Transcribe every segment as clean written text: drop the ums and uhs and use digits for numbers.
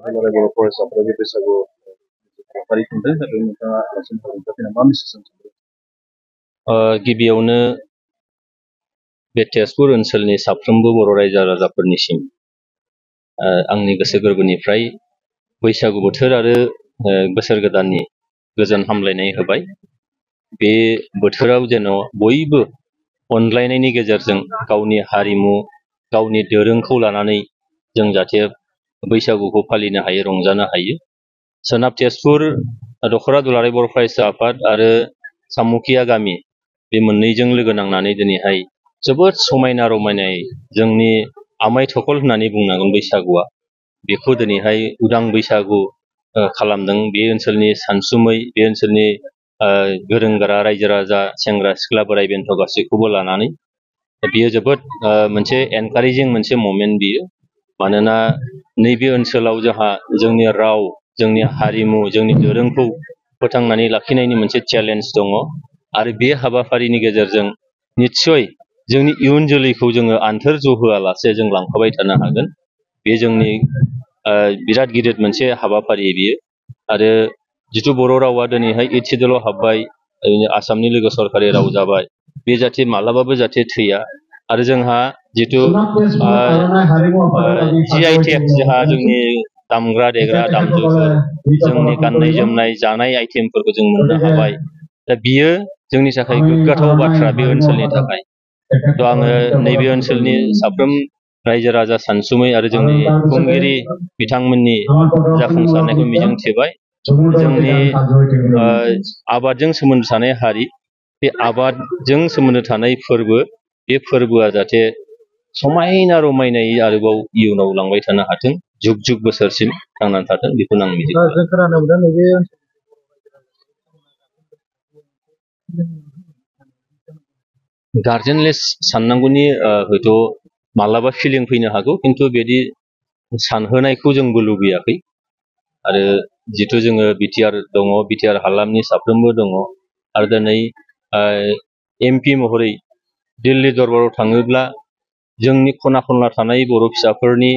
दुलाराय बर' फरायसाफोरा बे बैसागु हाबाफारि खुंदों दा बे नोंथाङा आलासिनि थाखाय मा मेसेज होनो सानदों? गिबियावनो बे तेजपुर ओनसोलनि साफ्रोमबो बर' रायजो राजाफोरनिसिम आंनि गोसो गोरबोनिफ्राय बैसागु बोथोर आरो बोसोर गोदाननि गोजोन हामलायनाय होबाय। बे बोथोराव जेन' बयबो अनलायनायनि गेजेरजों गावनि हारिमु गावनि दोरोंखौ लानानै जों जाहाथे बैसागुखौ फालिनो हायो, रंजानो हायो। सोनाब तेजपुर दख'रा दुलाराय बर' फरायसा आफाद आरो सामुखिया गामि बे मोननैजों लोगो नांनानै दिनैहाय जोबोद समायना रमायनायै जोंनि आमाय थखल होननानै बुंनांगोन बैसागुआ। बेखौ दिनैहाय उदां बैसागु खालामदों। बे ओनसोलनि सानसुमै, बे ओनसोलनि गोरों गोरा रायजो राजा, सेंग्रा सिख्ला, बोराइ बेन्थ' गासैखौबो लानानै बियो जोबोद मोनसे एनकारेजिं मोनसे ममेन्ट बियो। मानोना नैबे ओनसोलाव जोंहा जोंनि राव, जोंनि हारिमु, जोंनि दोरोंखौ फोथांनानै लाखिनायनि मोनसे चेलेन्ज दङ। आरो बे हाबाफारिनि गेजेरजों निस्सय जोंनि इयुन जोलैखौ जोङो आन्थोर जहोआलासे जों लांफाबाय थानो हागोन। बे जोंनि बिराद गिदिर मोनसे हाबाफारि बियो। आरो जिथु बर' रावा दिनैहाय 8th सिडुलाव हाबबाय, आसामनि लोगो सरकारि राव जाबाय, बे जाहाथे मालाबाबो जाहाथे थैया। आरो जोंहा जिथु GI टेग जोंहा जोंनि दामग्रा देग्रा दामजुफोर, जोंनि गाननाय जोमनाय, जानाय आइटेमफोरखौ जों मोननो हाबाय। दा बियो जोंनि थाखाय गोग्गाथाव बाथ्रा बे ओनसोलनि थाखाय। थ' आङो नैबे ओनसोलनि साफ्रोम रायजो राजा, सानसुमै आरो जोंनि खुंगिरि बिथांमोननि जाफुंसारनायखौ मिजिंथिबाय। जोंनि आबादजों सोमोन्दो थानाय हारि, बे आबादजों सोमोन्दो थानाय फोरबो, बे फोरबोआ जाहाथे समायना रमायनायै आरोबाव इयुनाव लांबाय थानो हाथों, जुग जुग बोसोरसिम थांनानै थाथों, बेखौनो आं मिजिंथिबाय। जों खोनानो मोनदों नैबे गार्जेनलेस साननांगौनि हयथ' मालाबा फिलिं फैनो हागौ, खिन्थु बिदि सानहोनायखौ जोंबो लुबैयाखै। आरो जिथु जोङो बिटिआर दङ, बिटिआर हालामनि साफ्रोमबो दङ। आरो दिनै MP महरै दिल्ली दरबाराव थाङोब्ला जोंनि खना खनला थानाय बर' फिसाफोरनि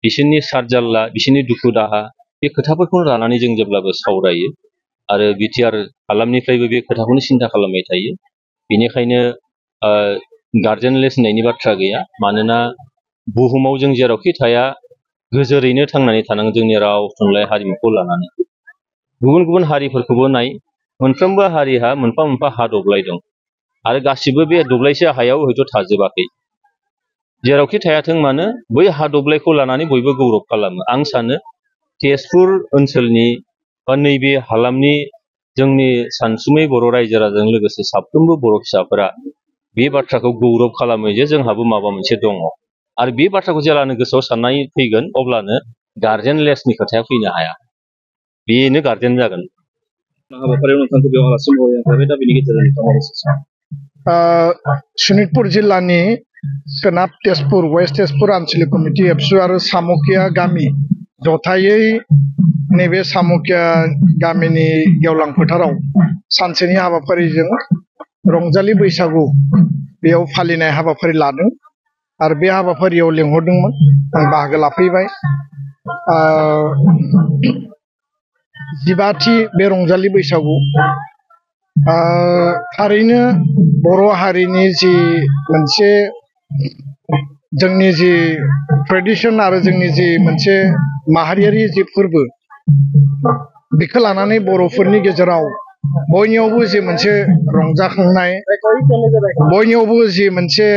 बिसोरनि सारजाल्ला, बिसोरनि दुखु दाहा, बे खोथाफोरखौ लानानै जों जेब्लाबो सावरायो। आरो बिटिआर हालामनिफ्रायबो बे खोथाखौनो सिन्था खालामबाय थायो। बेनिखायनो गार्जेनलेस होननायनि बाथ्रा गैया। मानोना बुहुमाव जों जेरावखि थाया गोजोरैनो थांनानै थानांगौ जोंनि राव, थुनलाइ, हारिमुखौ लानानै। गुबुन गुबुन हारिफोरखौबो नाय, मोनफ्रोमबो हारिहा मोनफा मोनफा हा दब्लाय दं। आरो गासिबो बे दब्लायसे हायाव हयथ' थाजोबाखै। जेरावखि थायाथों मानो बै हा दब्लायखौ लानानै बयबो गौरब खालामो। आं सानो तेजपुर ओनसोलनि बा नैबे हालामनि जोंनि सानसुमै बर' रायजो राजाजों लोगोसे साफ्रोमबो बर' फिसाफोरा बे बाथ्राखौ गौरब खालामो जे जोंहाबो माबा मोनसे दङ। आरो बे बाथ्राखौ जेब्लानो गोसोआव साननाय फैगोन, अब्लानो गार्जेनलेसनि खोथाया फैनो हाया, बेनो गार्जेन जागोन। हाबाफारियाव नोंथांखौ बेयाव आलासि महरै थाबाय। दा बेनि गेजेरजों शनितपुर जिल्लानि सोनाब तेजपुर, वेस्ट तेजपुर आनसलिक कमिटि एबसु आरो सामुखिया गामि जथायै नैबे सामुखिया गामिनि गेवलां फोथाराव सानसेनि हाबाफारिजों रंजालि बैसागु बेयाव फालिनाय हाबाफारि लादों। आरो बे हाबाफारियाव लिंहरदोंमोन, आं बाहागो लाफैबाय। 15थि बे रंजालि बैसागु थारैनो बर' हारिनि जि मोनसे जोंनि जि ट्रेडिसन आरो जोंनि जि मोनसे माहारियारि जि फोरबो, बेखौ लानानै बर'फोरनि गेजेराव बयनियावबो जि मोनसे रंजाखांनाय, बयनियावबो जि मोनसे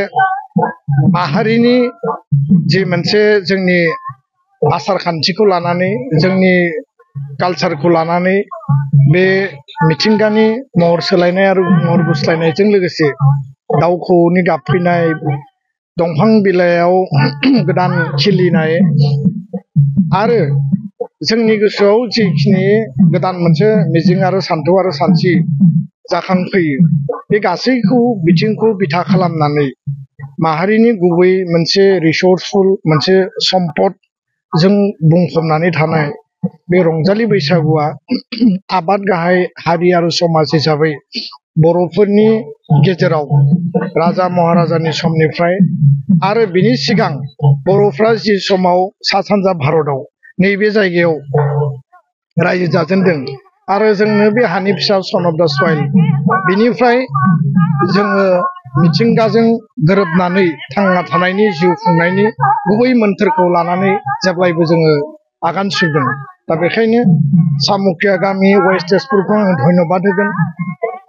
माहारिनि जि मोनसे जोंनि आसार खान्थिखौ लानानै, जोंनि कालचारखौ लानानै बे मिथिंगानि महर सोलायनाय आरो महर गुस्लायनायजों लोगोसे दाउ खौवौनि गाबफैनाय, दंफां बिलाइयाव गोदान खिलिनाय, आरो जोंनि गोसोआव जिखिनि गोदान मोनसे मिजिं आरो सान्थौ आरो सानस्रि जाखांफैयो, बे गासैखौ बिथिंखौ बिथा खालामनानै माहारिनि गुबै मोनसे रिसर्सफुल मोनसे सम्पद जों बुंफबनानै थानाय बे रंजालि बैसागुआ आबाद गाहाय हारि आरो समाज हिसाबै बर'फोरनि गेजेराव राजा महाराजानि समनिफ्राय आरो बिनि सिगां बर'फ्रा जि समाव सा सानजा भारताव नैबे जायगायाव रायजो जाजेनदों आरो जोंनो बे हानि फिसा सन अफ दा सइल बिनिफ्राय जोङो मिथिंगाजों गोरोबनानै थांना थानायनि जिउ खुंनायनि गुबै मोन्थोरखौ लानानै जेब्लायबो जोङो आगान सुरदों दा बेखायनो सामुखिया गामि वेस्ट तेजपुरखौ आं धन्यबाद होगोन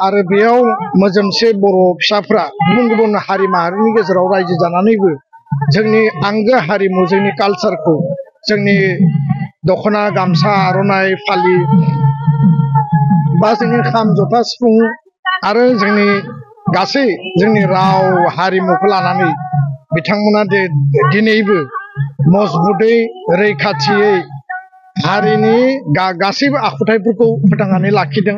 आरो बेयाव मोजोमसे बर' फिसाफ्रा गुबुन गुबुन हारि माहारिनि गेजेराव रायजो जानानैबो जोंनि आंगो हारिमु जोंनि कालचारखौ जोंनि दखना गामसा आर'नाइ फालि बा जोंनि खाम जथा सिफुं आरो जोंनि गासै जोंनि राव हारिमुखौ लानानै बिथांमोना दिनैबो मजबुतै रैखाथियै हारिनि गासैबो आखुथायफोरखौ फोथांनानै लाखिदों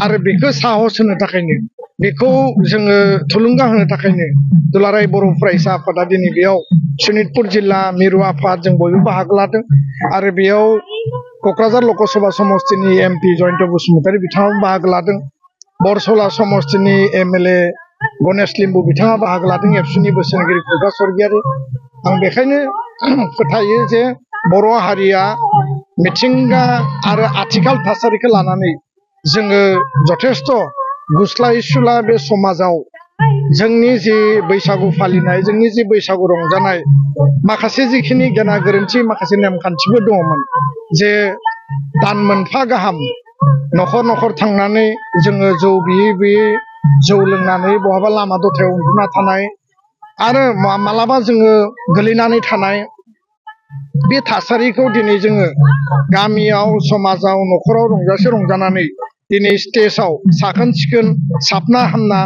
आरो बेखौ साहस होनो थाखायनो बेखौ जोङो थुलुंगा होनो थाखायनो दुलाराय बर' फरायसा आफादा दिनै बेयाव सनितपुर जिल्ला मिरु आफाद जों बयबो बाहागो लादों आरो बेयाव क'क्राझार लकसभा समस्तिनि MP जयन्त बसुमतारी बिथाङाबो बाहागो लादों बरसला समस्तिनि MLA गणेश लिम्बु बिथाङा बाहागो लादों एबसुनि बोसोनगिरि खुगा स्वर्गियारि आं बेखायनो फोथायो जे बर' हारिया मिथिंगा आरो आथिखाल थासारिखौ लानानै जोङो जथेस्थ' गुस्लाय सुला बे समाजाव जोंनि जि बैसागु फालिनाय जोंनि जि बैसागु रंजानाय माखासे जिखिनि गेना गोरोन्थि माखासे नेमखान्थिफोर दङमोन जे दान मोनफा गाहाम न'खर न'खर थांनानै जोङो जौ बियै बियै जौ लोंनानै बहाबा लामा दथायाव उन्दुना थानाय आरो मालाबा जोङो गोलैनानै थानाय बे थासारिखौ दिनै जोङो गामियाव समाजाव न'खराव रंजानानै दिनै स्टेजाव साखोन सिखोन साबना हामना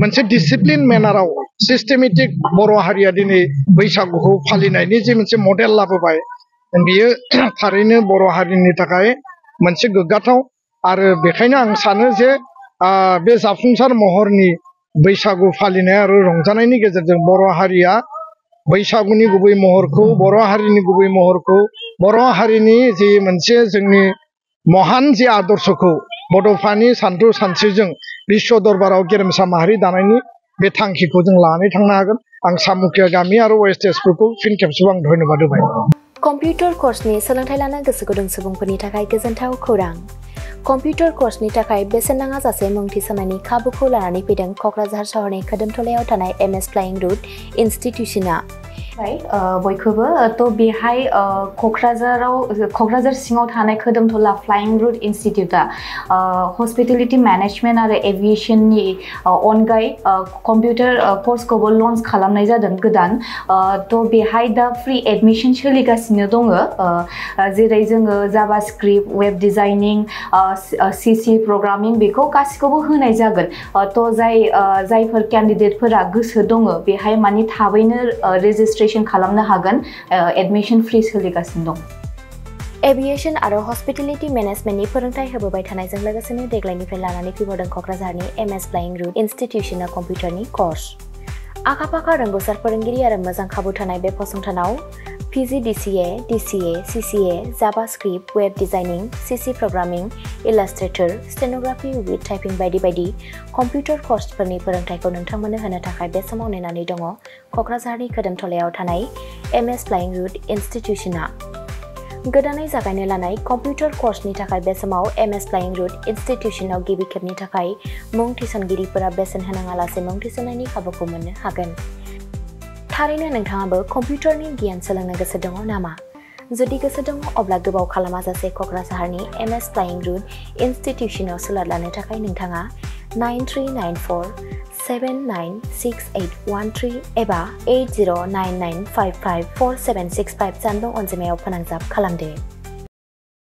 मोनसे डिसिप्लिन मेनाराव सिस्टेमेटिक बर' हारिया दिनै बैसागुखौ फालिनायनि जे मोनसे मडेल लाबोबाय बियो थारैनो बर' हारिनि थाखाय मोनसे गोग्गाथाव आरो बेखायनो आं सानो जे बे जाफुंसार महरनि बैसागु फालिनाय आरो रंजानायनि गेजेरजों बर' हारिया बैसागुनि गुबै महरखौ बर' हारिनि गुबै महरखौ बर' हारिनि जि मोनसे जोंनि महान जि आदर्शखौ बड'फानि सानथौ सानस्रिजों बिश्व दरबाराव गेरेमसा माहारि दानायनि बे थांखिखौ जों लानानै थांनो हागोन आं सामुखिया गामि आरो वेस्ट तेजपुरखौ फिन खेबसेबाव आं धन्यबाद होबाय कम्पिउटार कर्सनि सोलोंथाइ लानो गोसो गुदुं सुबुंफोरनि थाखाय गोजोनथाव खौरां कम्पिउटार कर्सनि थाखाय बेसेन नाङा जासे मुं थिसननायनि खाबुखौ लानानै फैदों क'क्राझार सहरनि खोदोमथलायाव थानाय MS फ्लाइं रुट इनस्टिट्यूशना बयखौबो थ' बेहाय क'क्राझार सिङाव थानाय खोदोमथला फ्लाइं रुट इनस्टिट्यूटा हस्पिटेलिटी मेनेजमेन्ट आरो एभिएशननि अनगायै कम्पिउटार कर्सखौबो लन्च खालामनाय जादों गोदान थ' बेहाय दा फ्रि एडमिशन सोलिगासिनो दङ जेरै जोङो JavaScript web designing CC programming बेखौ गासिखौबो होनाय जागोन थ' जायफोर केन्डिडेटफोरा गोसो दङ बेहाय माने थाबैनो रेजिस्ट्रेशन खालामनो हागोन एडमिशन फ्रि सोलिगासिनो दं एभिएशन आरो हस्पिटेलिटी मेनेजमेन्टनि फोरोंथाय होबोबाय थानायजों लोगोसेनो देग्लायनिफ्राय लानानै फैबावदों क'क्राझारनि MS फ्लाइं रुट इनस्टिट्यूशना कम्पिउटारनि कर्स आखा-फाखा रोंगौसार फोरोंगिरि आरो मोजां खाबु थानाय बे फसंथानाव PGDCA, DCA, CCA, JavaScript, web designing, CC programming, Illustrator, stenography with typing बायदि बायदि कम्पिउटार कर्सफोरनि फोरोंथायखौ नोंथांमोननो होनो थाखाय बे समाव नेनानै दङ क'क्राझारनि खोदोमथलायाव थानाय MS फ्लाइं रुट इनस्टिट्यूशना गोदानै जागायनो लानाय कम्पिउटार कर्सनि थाखाय बे समाव MS फ्लाइं रुट इनस्टिट्यूशनाव गिबि खेबनि थाखाय मुं थिसनगिरिफोरा बेसेन होनाङालासे मुं थिसननायनि खाबुखौ मोननो हागोन थारैनो नोंथाङाबो कम्पिउटारनि गियान सोलोंनो गोसो दङ नामा जुदि गोसो दङ अब्ला गोबाव खालामाजासे क'क्राझारनि MS फ्लाइं रुट इनस्टिट्यूशनाव सोलों लानो थाखाय नोंथाङा 9394796813 एबा 8099554765 जानबुं अनजिमायाव फोनांजाब खालामदो